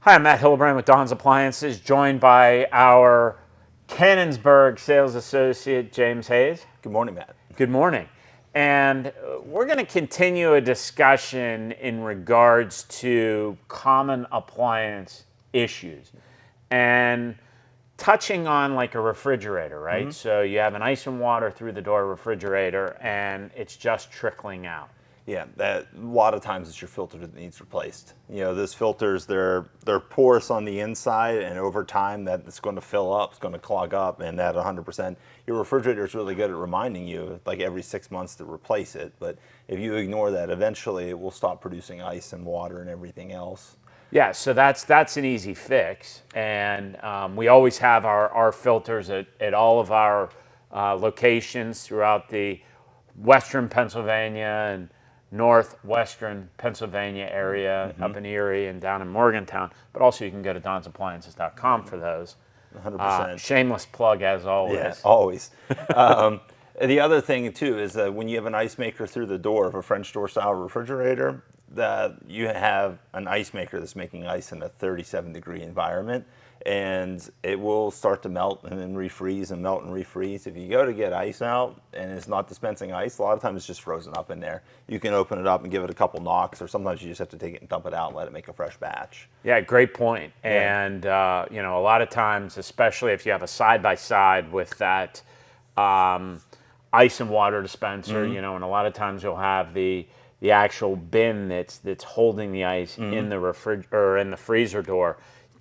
Hi, I'm Matt Hildebrand with Don's Appliances, joined by our Cannonsburg sales associate, James Hayes. Good morning, Matt. Good morning. And we're going to continue a discussion in regards to common appliance issues and touching on like a refrigerator, right? Mm-hmm. So you have an ice and water through the door refrigerator and it's just trickling out. Yeah, that a lot of times it's your filter that needs replaced. You know, those filters, they're porous on the inside, and over time that it's going to fill up, it's going to clog up, and at 100%, your refrigerator is really good at reminding you, like every 6 months, to replace it. But if you ignore that, eventually it will stop producing ice and water and everything else. Yeah, so that's an easy fix, and we always have our filters at all of our locations throughout the western Pennsylvania and northwestern Pennsylvania area, up in Erie and down in Morgantown. But also you can go to donsappliances.com for those. 100%. Shameless plug as always. Yeah, always. The other thing too is that when you have an ice maker through the door of a French door style refrigerator, that you have an ice maker that's making ice in a 37-degree environment, and it will start to melt and then refreeze and melt and refreeze. If you go to get ice out and it's not dispensing ice, a lot of times it's just frozen up in there. You can open it up and give it a couple knocks, or sometimes you just have to take it and dump it out and let it make a fresh batch. Yeah, great point. Yeah. And you know, a lot of times, especially if you have a side-by-side with that ice and water dispenser, you know, and a lot of times you'll have the actual bin that's holding the ice in the in the freezer door.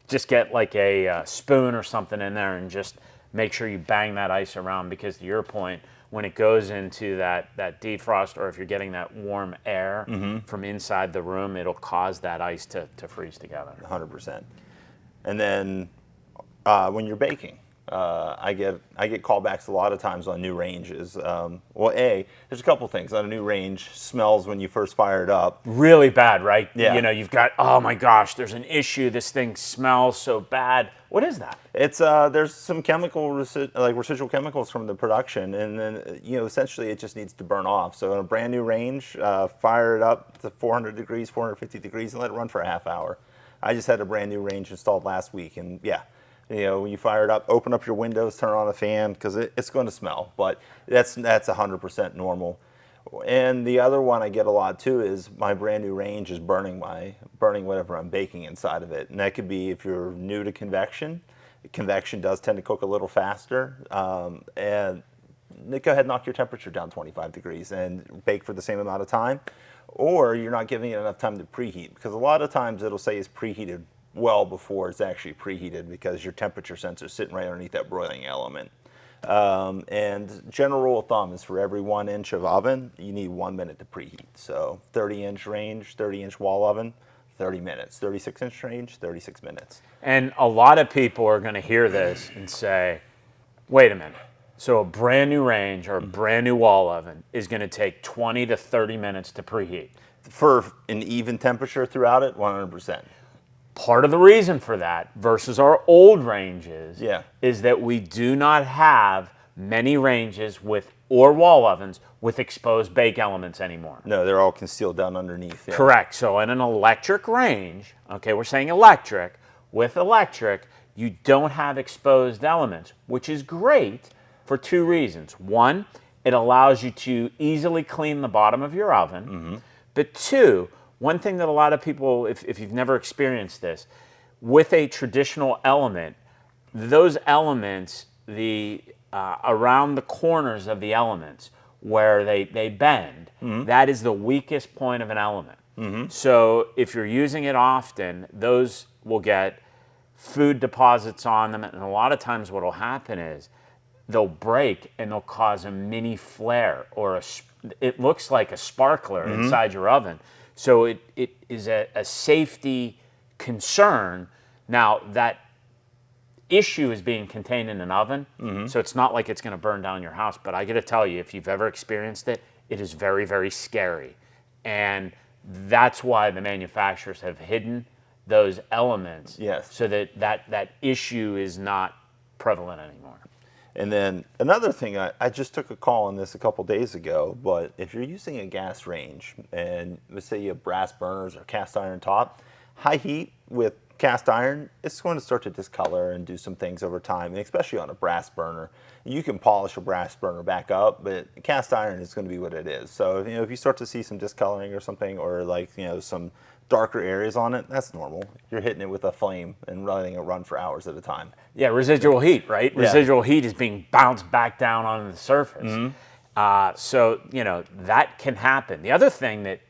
Just get like a spoon or something in there and just make sure you bang that ice around, because to your point, when it goes into that defrost, or if you're getting that warm air from inside the room, it'll cause that ice to freeze together. 100%. And then when you're baking, I get callbacks a lot of times on new ranges. Well, there's a couple things. On a new range, smells when you first fire it up. Really bad, right? Yeah. You know, you've got, oh my gosh, there's an issue. This thing smells so bad. What is that? It's there's some residual chemicals from the production, and then essentially it just needs to burn off. So in a brand new range, fire it up to 400 degrees, 450 degrees, and let it run for a half hour. I just had a brand new range installed last week, and yeah. You know, when you fire it up, open up your windows, turn on a fan, because it's going to smell. But that's 100% normal. And the other one I get a lot too is my brand new range is burning whatever I'm baking inside of it. And that could be if you're new to convection. Convection does tend to cook a little faster, and go ahead and knock your temperature down 25 degrees and bake for the same amount of time. Or you're not giving it enough time to preheat, because a lot of times it'll say it's preheated well before it's actually preheated, because your temperature sensor is sitting right underneath that broiling element. And general rule of thumb is for every 1 inch of oven, you need 1 minute to preheat. So 30-inch range, 30-inch wall oven, 30 minutes. 36-inch range, 36 minutes. And a lot of people are going to hear this and say, wait a minute. So a brand new range or a brand new wall oven is going to take 20 to 30 minutes to preheat. For an even temperature throughout it, 100%. Part of the reason for that versus our old ranges is that we do not have many ranges or wall ovens with exposed bake elements anymore. No, they're all concealed down underneath. Yeah. Correct. So in an electric range, okay, we're saying electric, with electric, you don't have exposed elements, which is great for two reasons. One, it allows you to easily clean the bottom of your oven. But two, one thing that a lot of people, if you've never experienced this, with a traditional element, those elements, around the corners of the elements where they bend, that is the weakest point of an element. So if you're using it often, those will get food deposits on them, and a lot of times what will happen is they'll break and they'll cause a mini flare, or it looks like a sparkler inside your oven. So it is a safety concern. Now, that issue is being contained in an oven, so it's not like it's going to burn down your house. But I got to tell you, if you've ever experienced it, it is very, very scary. And that's why the manufacturers have hidden those elements, so that issue is not prevalent anymore. And then another thing, I just took a call on this a couple days ago, but if you're using a gas range, and let's say you have brass burners or cast iron top, high heat with cast iron, it's going to start to discolor and do some things over time, and especially on a brass burner. You can polish a brass burner back up, but cast iron is going to be what it is. So if you start to see some discoloring or something, or like some darker areas on it, that's normal. You're hitting it with a flame and letting it run for hours at a time. Yeah, residual heat, right? Yeah. Residual heat is being bounced back down onto the surface. So that can happen. The other thing that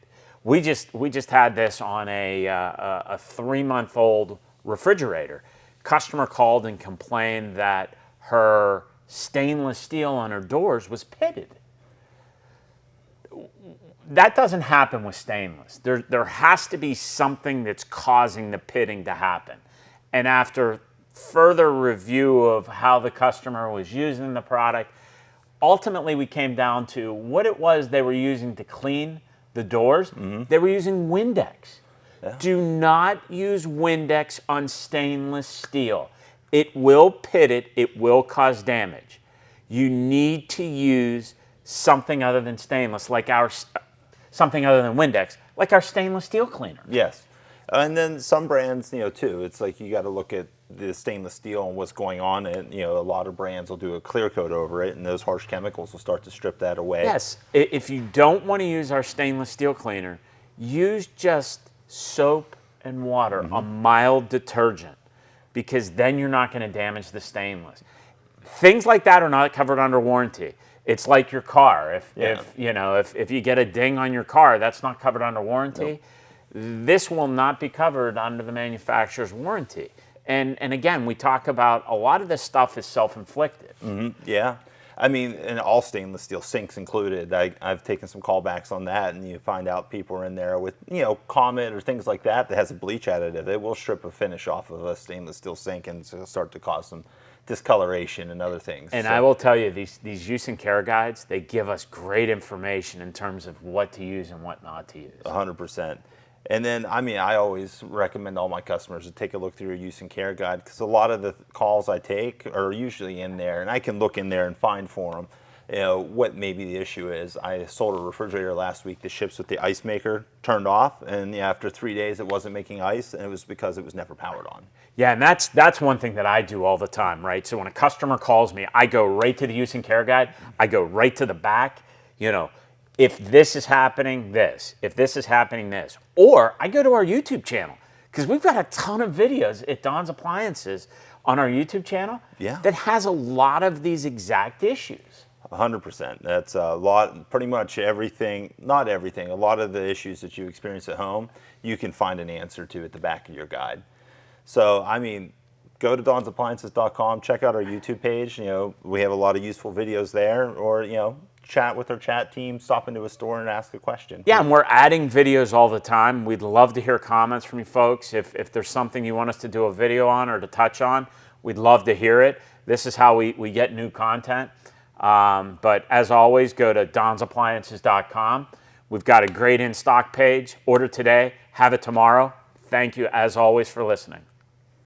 we just had this on a 3-month-old refrigerator. Customer called and complained that her stainless steel on her doors was pitted. That doesn't happen with stainless. There has to be something that's causing the pitting to happen. And after further review of how the customer was using the product, ultimately we came down to what it was they were using to clean the doors. They were using Windex. Yeah. Do not use Windex on stainless steel. It will pit it. It will cause damage. You need to use something other than stainless, something other than Windex, like our stainless steel cleaner. Yes. And then some brands, too, it's like you got to look at the stainless steel and what's going on. And, a lot of brands will do a clear coat over it, and those harsh chemicals will start to strip that away. Yes. If you don't want to use our stainless steel cleaner, use just soap and water, a mild detergent, because then you're not going to damage the stainless. Things like that are not covered under warranty. It's like your car. If you get a ding on your car, that's not covered under warranty. Nope. This will not be covered under the manufacturer's warranty. And again, we talk about a lot of this stuff is self-inflicted. Yeah. I mean, and all stainless steel, sinks included. I've taken some callbacks on that, and you find out people are in there with, Comet or things like that has a bleach additive. It will strip a finish off of a stainless steel sink and start to cause some discoloration and other things. And I will tell you, these use and care guides, they give us great information in terms of what to use and what not to use. 100%. And then, I always recommend all my customers to take a look through your use and care guide, because a lot of the calls I take are usually in there, and I can look in there and find for them what maybe the issue is. I sold a refrigerator last week that ships with the ice maker turned off, and after 3 days it wasn't making ice, and it was because it was never powered on. Yeah, and that's one thing that I do all the time, right? So when a customer calls me, I go right to the use and care guide. I go right to the back. If this is happening, this. If this is happening, this. Or I go to our YouTube channel, because we've got a ton of videos at Don's Appliances on our YouTube channel that has a lot of these exact issues. 100%. That's a lot, pretty much everything, not everything, a lot of the issues that you experience at home, you can find an answer to at the back of your guide. So, go to donsappliances.com, check out our YouTube page. We have a lot of useful videos there, or, chat with our chat team, stop into a store and ask a question. Yeah, and we're adding videos all the time. We'd love to hear comments from you folks. If there's something you want us to do a video on or to touch on, we'd love to hear it. This is how we get new content. But as always, go to donsappliances.com. We've got a great in-stock page. Order today, have it tomorrow. Thank you, as always, for listening.